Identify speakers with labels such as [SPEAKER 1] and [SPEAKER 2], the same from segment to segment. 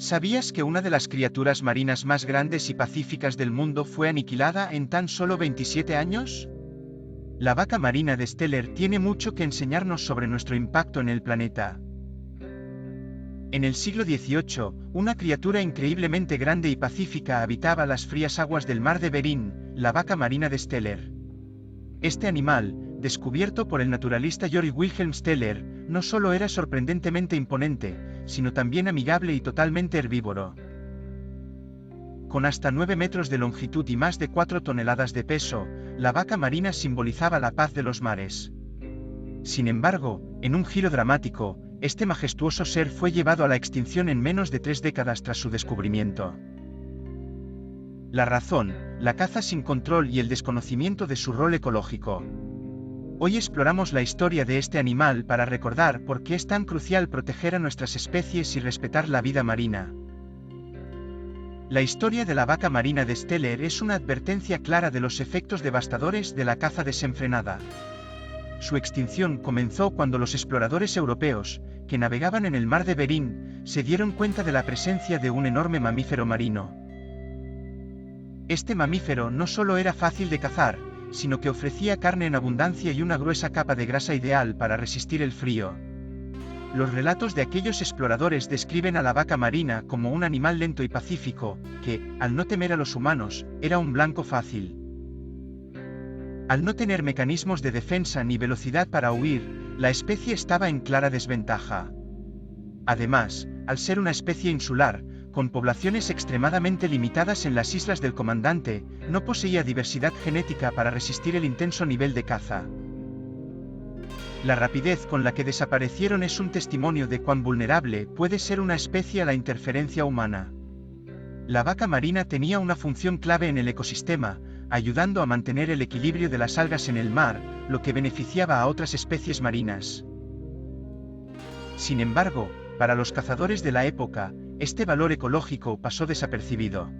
[SPEAKER 1] ¿Sabías que una de las criaturas marinas más grandes y pacíficas del mundo fue aniquilada en tan solo 27 años? La vaca marina de Steller tiene mucho que enseñarnos sobre nuestro impacto en el planeta. En el siglo XVIII, una criatura increíblemente grande y pacífica habitaba las frías aguas del mar de Bering, la vaca marina de Steller. Este animal, descubierto por el naturalista Georg Wilhelm Steller, no solo era sorprendentemente imponente, sino también amigable y totalmente herbívoro. Con hasta 9 metros de longitud y más de 4 toneladas de peso, la vaca marina simbolizaba la paz de los mares. Sin embargo, en un giro dramático, este majestuoso ser fue llevado a la extinción en menos de 3 décadas tras su descubrimiento. La razón, la caza sin control y el desconocimiento de su rol ecológico. Hoy exploramos la historia de este animal para recordar por qué es tan crucial proteger a nuestras especies y respetar la vida marina. La historia de la vaca marina de Steller es una advertencia clara de los efectos devastadores de la caza desenfrenada. Su extinción comenzó cuando los exploradores europeos, que navegaban en el mar de Bering, se dieron cuenta de la presencia de un enorme mamífero marino. Este mamífero no solo era fácil de cazar, sino que ofrecía carne en abundancia y una gruesa capa de grasa ideal para resistir el frío. Los relatos de aquellos exploradores describen a la vaca marina como un animal lento y pacífico, que, al no temer a los humanos, era un blanco fácil. Al no tener mecanismos de defensa ni velocidad para huir, la especie estaba en clara desventaja. Además, al ser una especie insular, con poblaciones extremadamente limitadas en las islas del Comandante, no poseía diversidad genética para resistir el intenso nivel de caza. La rapidez con la que desaparecieron es un testimonio de cuán vulnerable puede ser una especie a la interferencia humana. La vaca marina tenía una función clave en el ecosistema, ayudando a mantener el equilibrio de las algas en el mar, lo que beneficiaba a otras especies marinas. Sin embargo, para los cazadores de la época, este valor ecológico pasó desapercibido.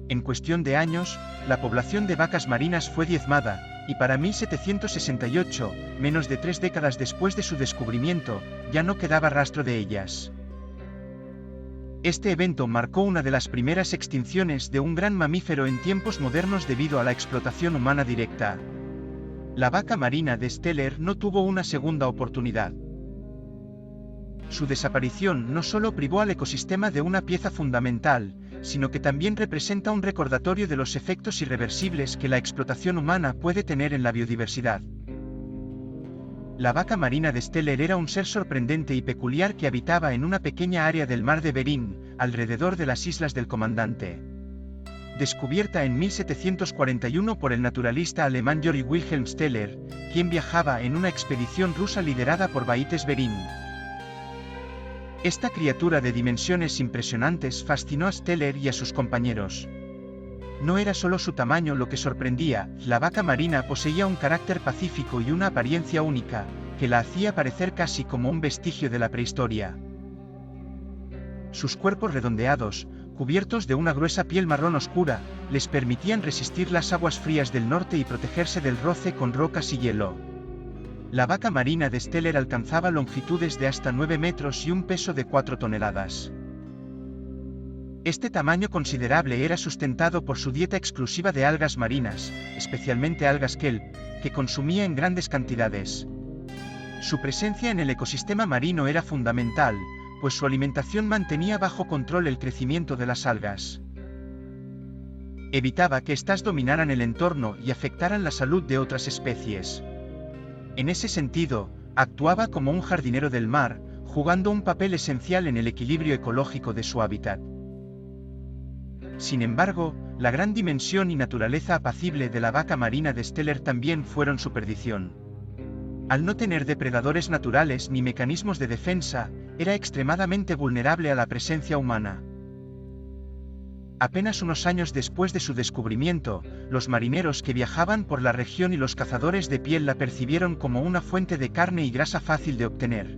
[SPEAKER 1] En cuestión de años, la población de vacas marinas fue diezmada, y para 1768, menos de 3 décadas después de su descubrimiento, ya no quedaba rastro de ellas. Este evento marcó una de las primeras extinciones de un gran mamífero en tiempos modernos debido a la explotación humana directa. La vaca marina de Steller no tuvo una segunda oportunidad. Su desaparición no solo privó al ecosistema de una pieza fundamental, sino que también representa un recordatorio de los efectos irreversibles que la explotación humana puede tener en la biodiversidad. La vaca marina de Steller era un ser sorprendente y peculiar que habitaba en una pequeña área del mar de Bering, alrededor de las islas del Comandante. Descubierta en 1741 por el naturalista alemán Georg Wilhelm Steller, quien viajaba en una expedición rusa liderada por Vitus Bering. Esta criatura de dimensiones impresionantes fascinó a Steller y a sus compañeros. No era solo su tamaño lo que sorprendía, la vaca marina poseía un carácter pacífico y una apariencia única, que la hacía parecer casi como un vestigio de la prehistoria. Sus cuerpos redondeados, cubiertos de una gruesa piel marrón oscura, les permitían resistir las aguas frías del norte y protegerse del roce con rocas y hielo. La vaca marina de Steller alcanzaba longitudes de hasta 9 metros y un peso de 4 toneladas. Este tamaño considerable era sustentado por su dieta exclusiva de algas marinas, especialmente algas kelp, que consumía en grandes cantidades. Su presencia en el ecosistema marino era fundamental, pues su alimentación mantenía bajo control el crecimiento de las algas. Evitaba que éstas dominaran el entorno y afectaran la salud de otras especies. En ese sentido, actuaba como un jardinero del mar, jugando un papel esencial en el equilibrio ecológico de su hábitat. Sin embargo, la gran dimensión y naturaleza apacible de la vaca marina de Steller también fueron su perdición. Al no tener depredadores naturales ni mecanismos de defensa, era extremadamente vulnerable a la presencia humana. Apenas unos años después de su descubrimiento, los marineros que viajaban por la región y los cazadores de piel la percibieron como una fuente de carne y grasa fácil de obtener.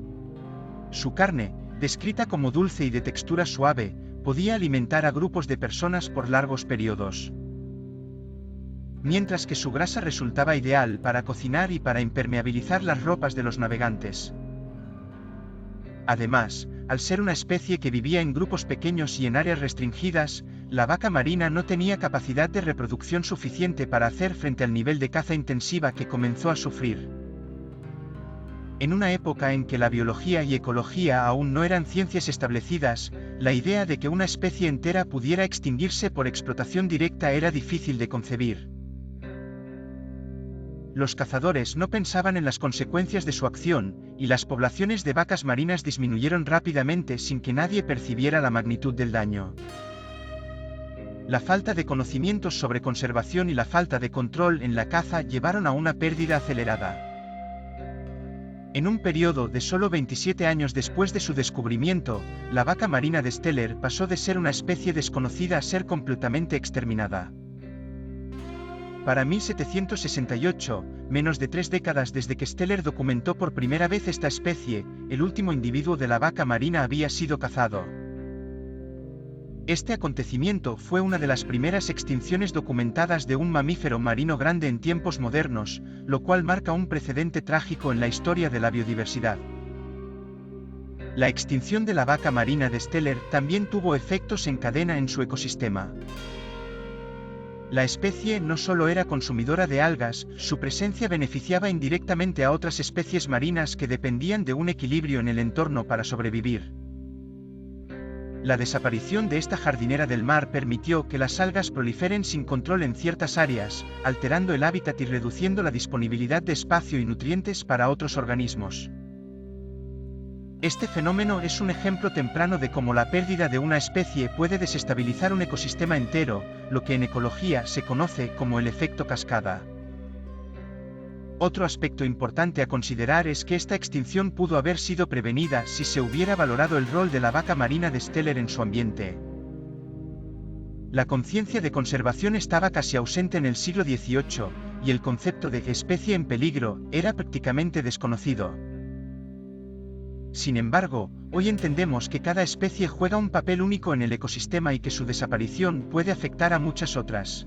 [SPEAKER 1] Su carne, descrita como dulce y de textura suave, podía alimentar a grupos de personas por largos periodos. Mientras que su grasa resultaba ideal para cocinar y para impermeabilizar las ropas de los navegantes. Además, al ser una especie que vivía en grupos pequeños y en áreas restringidas, la vaca marina no tenía capacidad de reproducción suficiente para hacer frente al nivel de caza intensiva que comenzó a sufrir. En una época en que la biología y ecología aún no eran ciencias establecidas, la idea de que una especie entera pudiera extinguirse por explotación directa era difícil de concebir. Los cazadores no pensaban en las consecuencias de su acción, y las poblaciones de vacas marinas disminuyeron rápidamente sin que nadie percibiera la magnitud del daño. La falta de conocimientos sobre conservación y la falta de control en la caza llevaron a una pérdida acelerada. En un periodo de solo 27 años después de su descubrimiento, la vaca marina de Steller pasó de ser una especie desconocida a ser completamente exterminada. Para 1768, menos de 3 décadas desde que Steller documentó por primera vez esta especie, el último individuo de la vaca marina había sido cazado. Este acontecimiento fue una de las primeras extinciones documentadas de un mamífero marino grande en tiempos modernos, lo cual marca un precedente trágico en la historia de la biodiversidad. La extinción de la vaca marina de Steller también tuvo efectos en cadena en su ecosistema. La especie no solo era consumidora de algas, su presencia beneficiaba indirectamente a otras especies marinas que dependían de un equilibrio en el entorno para sobrevivir. La desaparición de esta jardinera del mar permitió que las algas proliferen sin control en ciertas áreas, alterando el hábitat y reduciendo la disponibilidad de espacio y nutrientes para otros organismos. Este fenómeno es un ejemplo temprano de cómo la pérdida de una especie puede desestabilizar un ecosistema entero, lo que en ecología se conoce como el efecto cascada. Otro aspecto importante a considerar es que esta extinción pudo haber sido prevenida si se hubiera valorado el rol de la vaca marina de Steller en su ambiente. La conciencia de conservación estaba casi ausente en el siglo XVIII, y el concepto de especie en peligro era prácticamente desconocido. Sin embargo, hoy entendemos que cada especie juega un papel único en el ecosistema y que su desaparición puede afectar a muchas otras.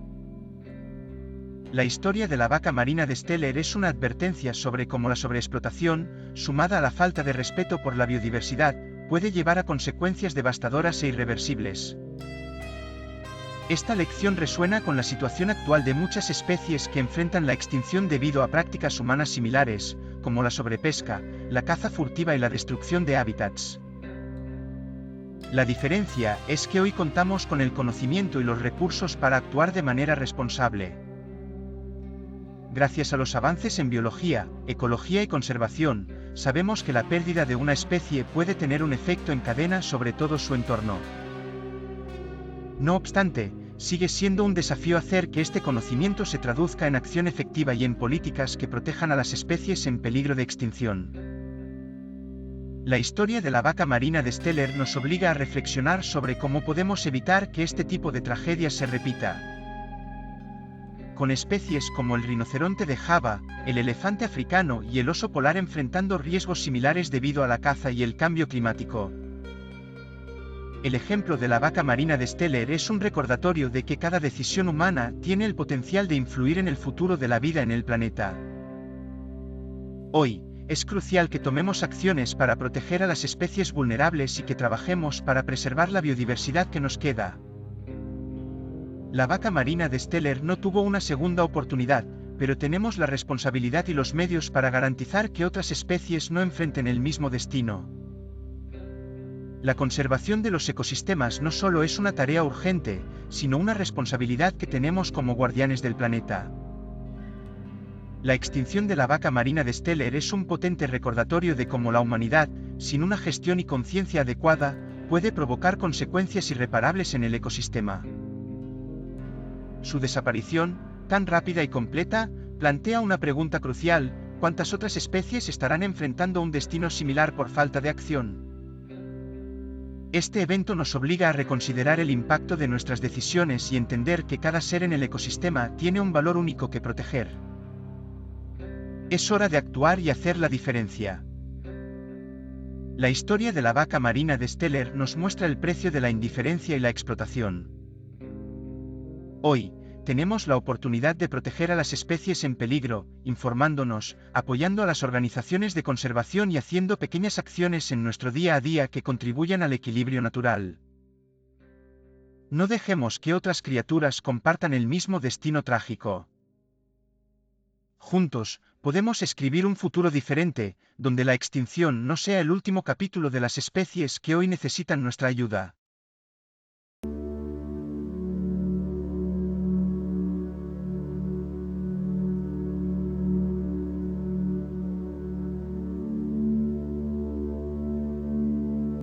[SPEAKER 1] La historia de la vaca marina de Steller es una advertencia sobre cómo la sobreexplotación, sumada a la falta de respeto por la biodiversidad, puede llevar a consecuencias devastadoras e irreversibles. Esta lección resuena con la situación actual de muchas especies que enfrentan la extinción debido a prácticas humanas similares, como la sobrepesca, la caza furtiva y la destrucción de hábitats. La diferencia es que hoy contamos con el conocimiento y los recursos para actuar de manera responsable. Gracias a los avances en biología, ecología y conservación, sabemos que la pérdida de una especie puede tener un efecto en cadena sobre todo su entorno. No obstante, sigue siendo un desafío hacer que este conocimiento se traduzca en acción efectiva y en políticas que protejan a las especies en peligro de extinción. La historia de la vaca marina de Steller nos obliga a reflexionar sobre cómo podemos evitar que este tipo de tragedias se repita. Con especies como el rinoceronte de Java, el elefante africano y el oso polar enfrentando riesgos similares debido a la caza y el cambio climático. El ejemplo de la vaca marina de Steller es un recordatorio de que cada decisión humana tiene el potencial de influir en el futuro de la vida en el planeta. Hoy, es crucial que tomemos acciones para proteger a las especies vulnerables y que trabajemos para preservar la biodiversidad que nos queda. La vaca marina de Steller no tuvo una segunda oportunidad, pero tenemos la responsabilidad y los medios para garantizar que otras especies no enfrenten el mismo destino. La conservación de los ecosistemas no solo es una tarea urgente, sino una responsabilidad que tenemos como guardianes del planeta. La extinción de la vaca marina de Steller es un potente recordatorio de cómo la humanidad, sin una gestión y conciencia adecuada, puede provocar consecuencias irreparables en el ecosistema. Su desaparición, tan rápida y completa, plantea una pregunta crucial: ¿cuántas otras especies estarán enfrentando un destino similar por falta de acción? Este evento nos obliga a reconsiderar el impacto de nuestras decisiones y entender que cada ser en el ecosistema tiene un valor único que proteger. Es hora de actuar y hacer la diferencia. La historia de la vaca marina de Steller nos muestra el precio de la indiferencia y la explotación. Hoy, tenemos la oportunidad de proteger a las especies en peligro, informándonos, apoyando a las organizaciones de conservación y haciendo pequeñas acciones en nuestro día a día que contribuyan al equilibrio natural. No dejemos que otras criaturas compartan el mismo destino trágico. Juntos, podemos escribir un futuro diferente, donde la extinción no sea el último capítulo de las especies que hoy necesitan nuestra ayuda.